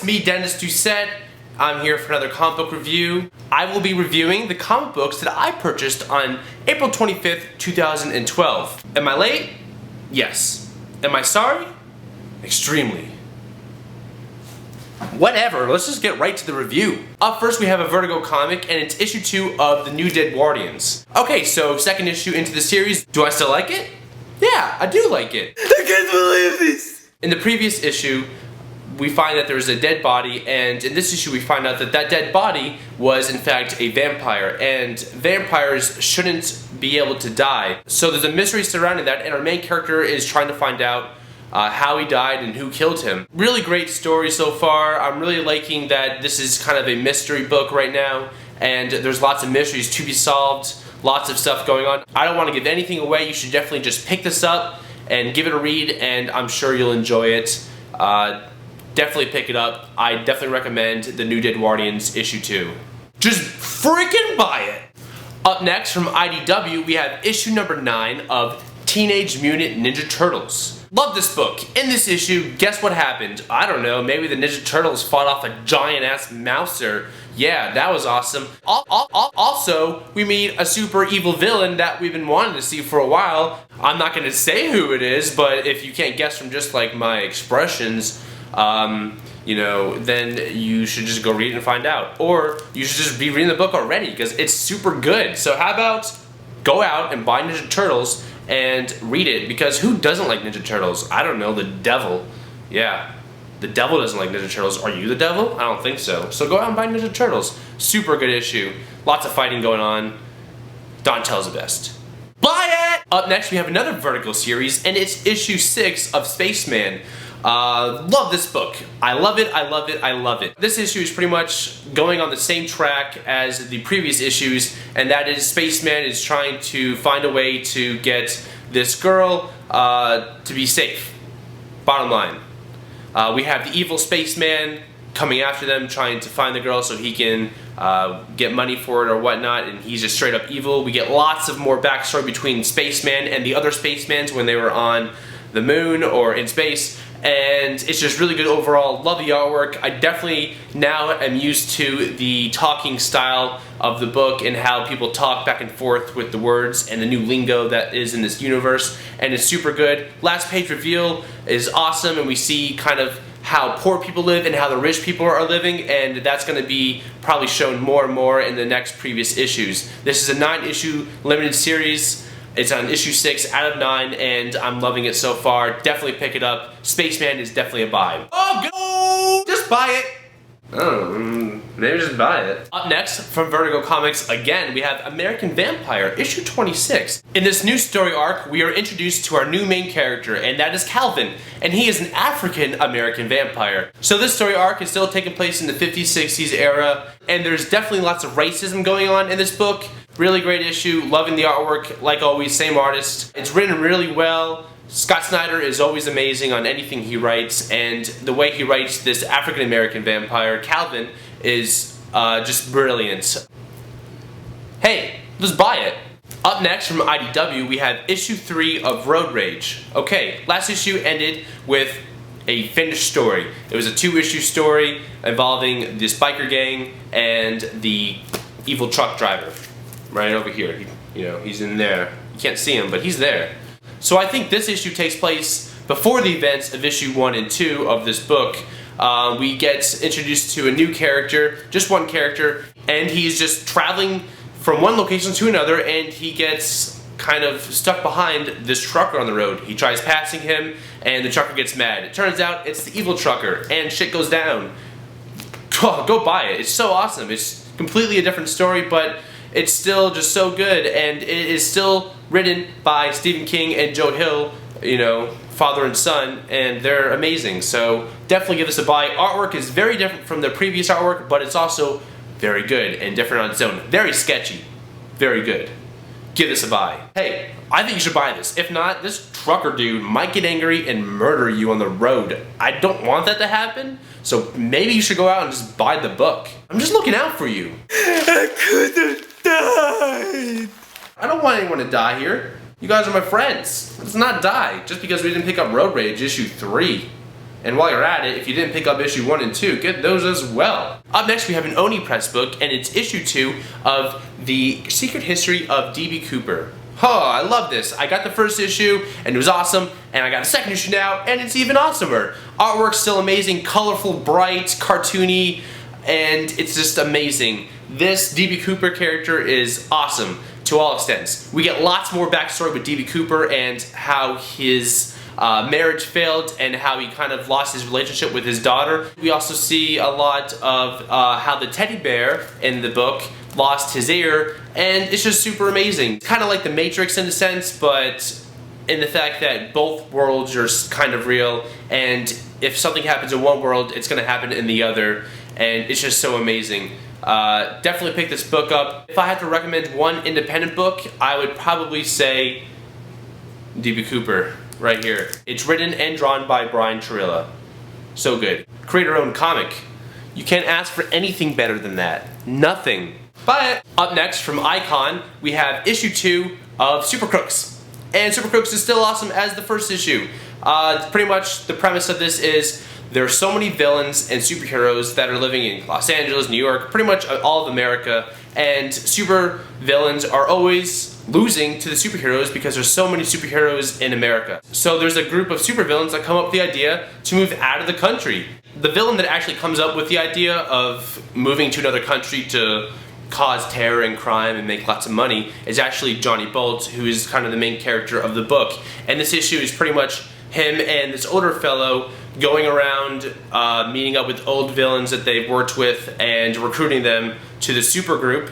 it's me, Dennis Doucette. I'm here for another comic book review. I will be reviewing the comic books that I purchased on April 25th, 2012. Am I late? Yes. Am I sorry? Extremely. Whatever, let's just get right to the review. Up first we have a Vertigo comic, and it's issue 2 of The New Dead Guardians. Okay, so second issue into the series. Do I still like it? Yeah, I do like it. I can't believe this! In the previous issue, we find that there's a dead body, and in this issue we find out that that dead body was in fact a vampire, and vampires shouldn't be able to die. So there's a mystery surrounding that, and our main character is trying to find out how he died and who killed him. Really great story so far. I'm really liking that this is kind of a mystery book right now, and there's lots of mysteries to be solved, lots of stuff going on. I don't want to give anything away. You should definitely just pick this up and give it a read, and I'm sure you'll enjoy it. Definitely pick it up. I definitely recommend The New Dead Guardians issue 2. Just freaking buy it! Up next from IDW, we have issue number 9 of Teenage Mutant Ninja Turtles. Love this book. In this issue, guess what happened? I don't know, maybe the Ninja Turtles fought off a giant-ass mouser. Yeah, that was awesome. Also, we meet a super evil villain that we've been wanting to see for a while. I'm not gonna say who it is, but if you can't guess from just like my expressions, you know, then you should just go read it and find out. Or you should just be reading the book already, because it's super good. So how about go out and buy Ninja Turtles and read it, because who doesn't like Ninja Turtles? I don't know, the devil. Yeah, the devil doesn't like Ninja Turtles. Are you the devil? I don't think so. So go out and buy Ninja Turtles. Super good issue. Lots of fighting going on. Donatel's the best. Buy it! Up next we have another Vertigo series, and it's issue 6 of Spaceman. Love this book. I love it, I love it, I love it. This issue is pretty much going on the same track as the previous issues, and that is Spaceman is trying to find a way to get this girl to be safe. Bottom line. We have the evil Spaceman coming after them, trying to find the girl so he can get money for it or whatnot, and he's just straight up evil. We get lots of more backstory between Spaceman and the other Spacemans when they were on the moon or in space. And it's just really good overall. Love the artwork. I definitely now am used to the talking style of the book and how people talk back and forth with the words and the new lingo that is in this universe, and it's super good. Last page reveal is awesome, and we see kind of how poor people live and how the rich people are living, and that's going to be probably shown more and more in the next previous issues. This is a 9-issue limited series. It's on issue 6 out of 9, and I'm loving it so far. Definitely pick it up. Spaceman is definitely a buy. Oh, go! Just buy it. Oh, maybe just buy it. Up next, from Vertigo Comics again, we have American Vampire, issue 26. In this new story arc, we are introduced to our new main character, and that is Calvin, and he is an African-American vampire. So this story arc is still taking place in the 50s, 60s era, and there's definitely lots of racism going on in this book. Really great issue, loving the artwork, like always, same artist. It's written really well. Scott Snyder is always amazing on anything he writes, and the way he writes this African-American vampire, Calvin, is just brilliant. Hey, just buy it. Up next from IDW, we have issue 3 of Road Rage. Okay, last issue ended with a finished story. It was a 2-issue story involving this biker gang and the evil truck driver. Right over here, you know, he's in there. You can't see him, but he's there. So I think this issue takes place before the events of issue 1 and 2 of this book. We get introduced to a new character, just one character, and he's just traveling from one location to another, and he gets kind of stuck behind this trucker on the road. He tries passing him, and the trucker gets mad. It turns out it's the evil trucker, and shit goes down. Go buy it. It's so awesome. It's completely a different story, but it's still just so good, and it is still written by Stephen King and Joe Hill, you know, father and son, and they're amazing. So definitely give this a buy. Artwork is very different from the previous artwork, but it's also very good and different on its own. Very sketchy. Very good. Give this a buy. Hey, I think you should buy this. If not, this trucker dude might get angry and murder you on the road. I don't want that to happen, so maybe you should go out and just buy the book. I'm just looking out for you. I could have died. I don't want anyone to die here. You guys are my friends. Let's not die just because we didn't pick up Road Rage issue 3. And while you're at it, if you didn't pick up issue 1 and 2, get those as well. Up next, we have an Oni Press book, and it's issue 2 of The Secret History of D.B. Cooper. Oh, I love this. I got the first issue, and it was awesome, and I got a second issue now, and it's even awesomer. Artwork's still amazing, colorful, bright, cartoony, and it's just amazing. This D.B. Cooper character is awesome to all extents. We get lots more backstory with D.B. Cooper and how his marriage failed and how he kind of lost his relationship with his daughter. We also see a lot of how the teddy bear in the book lost his ear, and it's just super amazing. It's kind of like the Matrix in a sense, but in the fact that both worlds are kind of real, and if something happens in one world, it's going to happen in the other, and it's just so amazing. Definitely pick this book up. If I had to recommend one independent book, I would probably say D.B. Cooper. Right here. It's written and drawn by Brian Chirilla. So good. Create our own comic. You can't ask for anything better than that. Nothing. But up next from Icon, we have issue 2 of Super Crooks. And Super Crooks is still awesome as the first issue. Pretty much the premise of this is there are so many villains and superheroes that are living in Los Angeles, New York, pretty much all of America, and super villains are always losing to the superheroes because there's so many superheroes in America. So there's a group of supervillains that come up with the idea to move out of the country. The villain that actually comes up with the idea of moving to another country to cause terror and crime and make lots of money is actually Johnny Bolt, who is kind of the main character of the book. And this issue is pretty much him and this older fellow going around meeting up with old villains that they've worked with and recruiting them to the super group,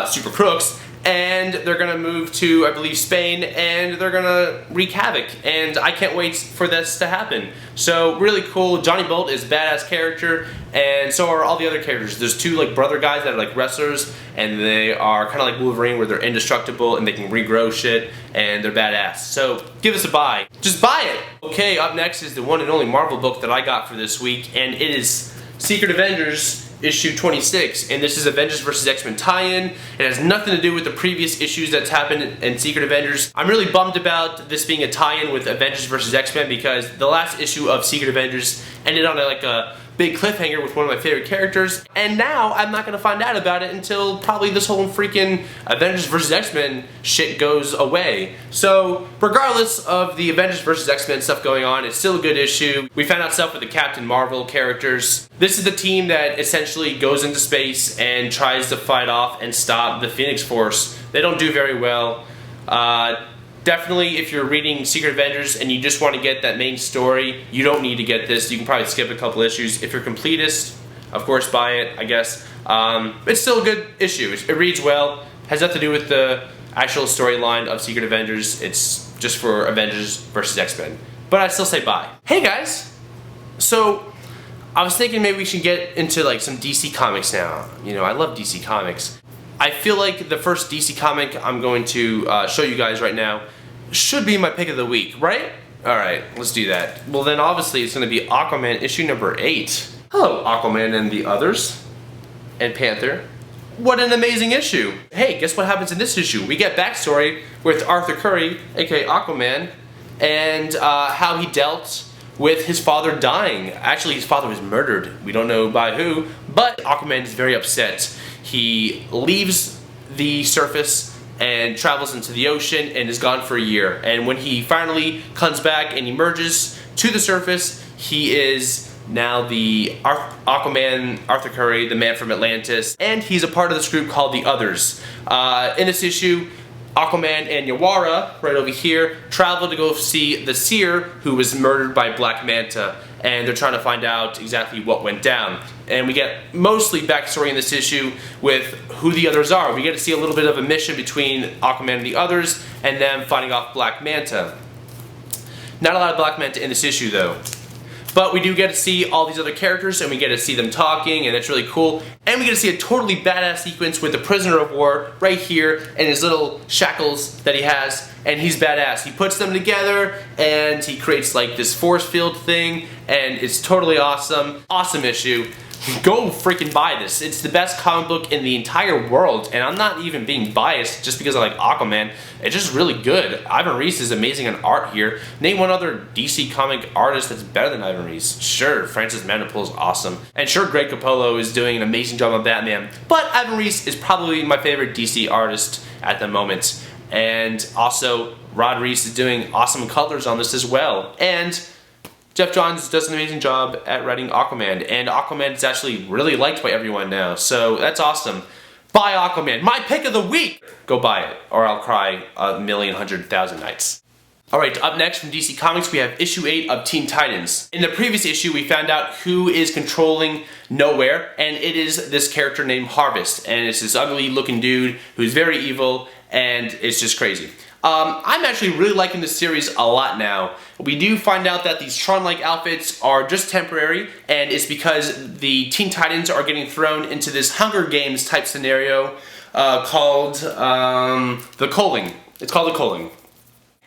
Super Crooks, and they're gonna move to, I believe, Spain, and they're gonna wreak havoc, and I can't wait for this to happen. So really cool. Johnny Bolt is a badass character, and so are all the other characters. There's two like brother guys that are like wrestlers, and they are kind of like Wolverine, where they're indestructible and they can regrow shit, and they're badass. So give us a buy. Just buy it. Okay, up next is the one and only Marvel book that I got for this week, and it is Secret Avengers issue 26, and this is Avengers vs. X-Men tie-in. It has nothing to do with the previous issues that's happened in Secret Avengers. I'm really bummed about this being a tie-in with Avengers vs. X-Men because the last issue of Secret Avengers ended on like a big cliffhanger with one of my favorite characters, and now I'm not gonna find out about it until probably this whole freaking Avengers vs. X-Men shit goes away. So regardless of the Avengers vs. X-Men stuff going on, it's still a good issue. We found out stuff with the Captain Marvel characters. This is the team that essentially goes into space and tries to fight off and stop the Phoenix Force. They don't do very well. Definitely, if you're reading Secret Avengers and you just want to get that main story, you don't need to get this. You can probably skip a couple issues. If you're completist, of course, buy it, I guess. It's still a good issue. It reads well. Has nothing to do with the actual storyline of Secret Avengers. It's just for Avengers vs. X-Men. But I still say buy. Hey guys! So, I was thinking maybe we should get into like some DC comics now. You know, I love DC comics. I feel like the first DC comic I'm going to show you guys right now should be my pick of the week, right? Alright, let's do that. Well then obviously it's going to be Aquaman issue number 8. Hello Aquaman and the others. And Panther. What an amazing issue. Hey, guess what happens in this issue? We get backstory with Arthur Curry, aka Aquaman, and how he dealt with his father dying. Actually, his father was murdered. We don't know by who, but Aquaman is very upset. He leaves the surface and travels into the ocean and is gone for a year. And when he finally comes back and emerges to the surface, he is now the Aquaman, Arthur Curry, the man from Atlantis, and he's a part of this group called the Others. In this issue, Aquaman and Yawara, right over here, travel to go see the Seer, who was murdered by Black Manta, and they're trying to find out exactly what went down. And we get mostly backstory in this issue with who the Others are. We get to see a little bit of a mission between Aquaman and the Others, and them fighting off Black Manta. Not a lot of Black Manta in this issue, though. But we do get to see all these other characters, and we get to see them talking, and it's really cool. And we get to see a totally badass sequence with the Prisoner of War right here, and his little shackles that he has, and he's badass. He puts them together, and he creates like this force field thing, and it's totally awesome. Awesome issue. go freaking buy this. It's the best comic book in the entire world, and I'm not even being biased just because I like Aquaman. It's just really good. Ivan Reis is amazing on art here. Name one other DC comic artist that's better than Ivan Reis. Sure, Francis Manapul is awesome. And sure, Greg Capullo is doing an amazing job on Batman, but Ivan Reis is probably my favorite DC artist at the moment. And also, Rod Reis is doing awesome colors on this as well. And Jeff Johns does an amazing job at writing Aquaman, and Aquaman is actually really liked by everyone now, so that's awesome. Buy Aquaman, my pick of the week! Go buy it, or I'll cry 1,100,000 nights. Alright, up next from DC Comics we have issue 8 of Teen Titans. In the previous issue we found out who is controlling Nowhere, and it is this character named Harvest, and it's this ugly looking dude who's very evil, and it's just crazy. I'm actually really liking this series a lot now. We do find out that these Tron-like outfits are just temporary, and it's because the Teen Titans are getting thrown into this Hunger Games type scenario called the Culling. It's called the Culling.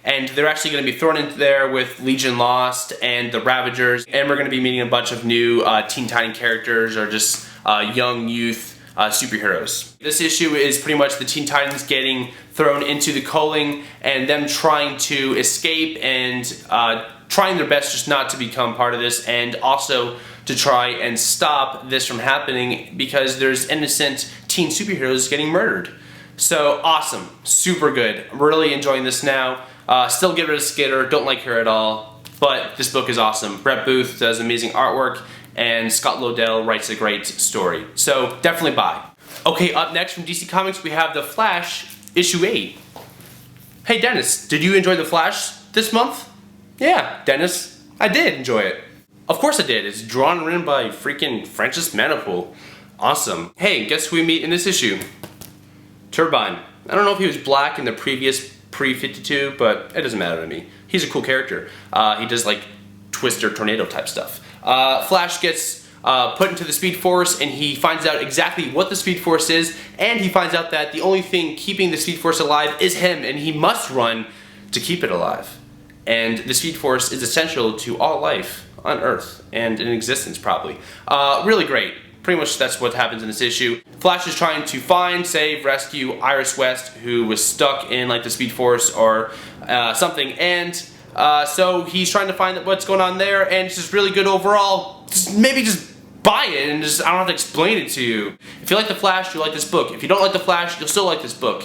And they're actually going to be thrown into there with Legion Lost and the Ravagers, and we're going to be meeting a bunch of new Teen Titan characters or just young youth superheroes. This issue is pretty much the Teen Titans getting thrown into the Culling and them trying to escape and trying their best just not to become part of this, and also to try and stop this from happening because there's innocent teen superheroes getting murdered. So awesome, super good. I'm really enjoying this now. Still get rid of Skitter, don't like her at all, but this book is awesome. Brett Booth does amazing artwork, and Scott Lobdell writes a great story. So definitely buy. Okay, up next from DC Comics we have The Flash, issue 8. Hey Dennis, did you enjoy The Flash this month? Yeah, Dennis, I did enjoy it. Of course I did. It's drawn and written by freaking Francis Manapul. Awesome. Hey, guess who we meet in this issue? Turbine. I don't know if he was black in the previous pre-52, but it doesn't matter to me. He's a cool character. He does like Twister tornado type stuff. Flash gets put into the Speed Force, and he finds out exactly what the Speed Force is, and he finds out that the only thing keeping the Speed Force alive is him, and he must run to keep it alive. And the Speed Force is essential to all life on Earth, and in existence probably. Really great. Pretty much that's what happens in this issue. Flash is trying to find, save, rescue Iris West, who was stuck in like the Speed Force or something, and so he's trying to find what's going on there, and it's just really good overall. Maybe just buy it, and I don't have to explain it to you. If you like The Flash, you'll like this book. If you don't like The Flash, you'll still like this book.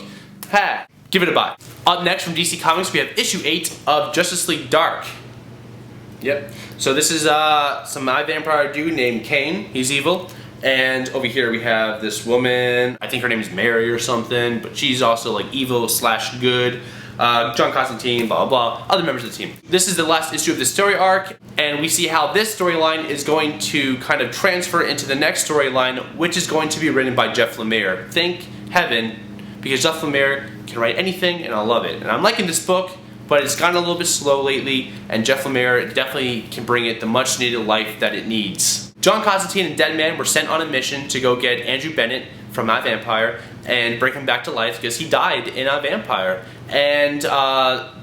Ha! Give it a buy. Up next from DC Comics, we have issue 8 of Justice League Dark. Yep. So this is some vampire dude named Kane. He's evil. And over here we have this woman, I think her name is Mary or something, but she's also like evil / good. John Constantine, blah blah blah, other members of the team. This is the last issue of the story arc, and we see how this storyline is going to kind of transfer into the next storyline, which is going to be written by Jeff Lemire. Thank heaven, because Jeff Lemire can write anything and I love it. And I'm liking this book, but it's gotten a little bit slow lately, and Jeff Lemire definitely can bring it the much needed life that it needs. John Constantine and Deadman were sent on a mission to go get Andrew Bennett from iVampire and bring him back to life because he died in iVampire. And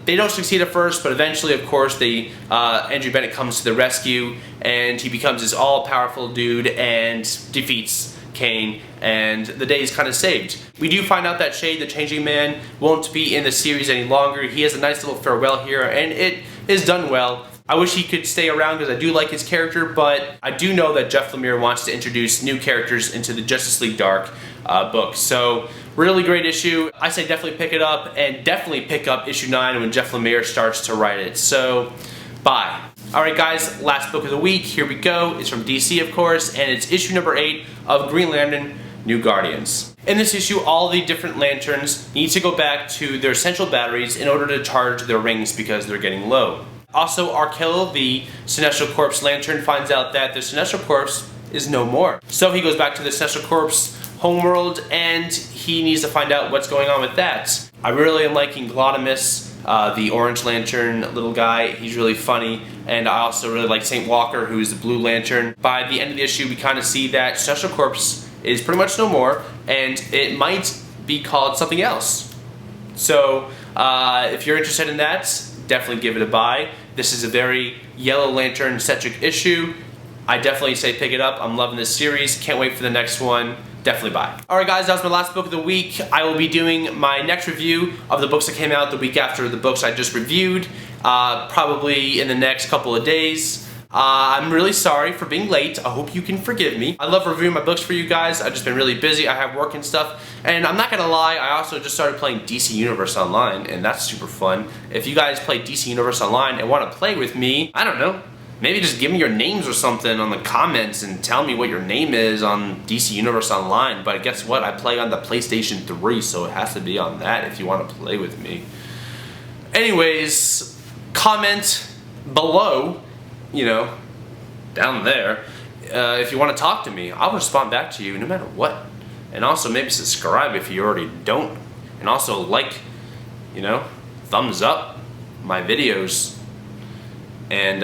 they don't succeed at first, but eventually, of course, Andrew Bennett comes to the rescue, and he becomes this all-powerful dude and defeats Kane, and the day is kind of saved. We do find out that Shade, the Changing Man, won't be in the series any longer. He has a nice little farewell here, and it is done well. I wish he could stay around because I do like his character, but I do know that Jeff Lemire wants to introduce new characters into the Justice League Dark book. So, really great issue. I say definitely pick it up, and definitely pick up issue 9 when Jeff Lemire starts to write it. So, bye. Alright guys, last book of the week, here we go. It's from DC, of course, and it's issue number 8 of Green Lantern, New Guardians. In this issue, all the different lanterns need to go back to their central batteries in order to charge their rings because they're getting low. Also, Arkell, the Sinestro Corps lantern, finds out that the Sinestro Corps is no more. So he goes back to the Sinestro Corps homeworld, and he needs to find out what's going on with that. I really am liking Glottimus, the Orange Lantern little guy. He's really funny. And I also really like St. Walker, who's the Blue Lantern. By the end of the issue, we kind of see that Sinestro Corps is pretty much no more, and it might be called something else. So, if you're interested in that, definitely give it a buy. This is a very Yellow Lantern-centric issue, I definitely say pick it up. I'm loving this series. Can't wait for the next one. Definitely buy. Alright guys, that was my last book of the week. I will be doing my next review of the books that came out the week after the books I just reviewed, probably in the next couple of days. I'm really sorry for being late. I hope you can forgive me. I love reviewing my books for you guys. I've just been really busy. I have work and stuff. And I'm not gonna lie, I also just started playing DC Universe Online, and that's super fun. If you guys play DC Universe Online and want to play with me, I don't know, maybe just give me your names or something on the comments and tell me what your name is on DC Universe Online. But guess what? I play on the PlayStation 3, so it has to be on that if you want to play with me. Anyways, comment below, you know, down there, if you want to talk to me. I'll respond back to you no matter what. And also maybe subscribe if you already don't. And also like, you know, thumbs up my videos. And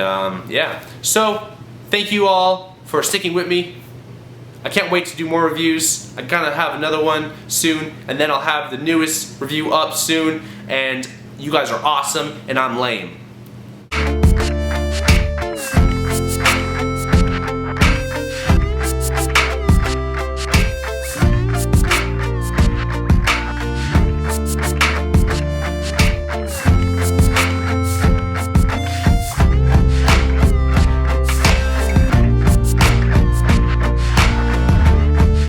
yeah, so thank you all for sticking with me. I can't wait to do more reviews. I'm gonna have another one soon, and then I'll have the newest review up soon. And you guys are awesome, and I'm lame.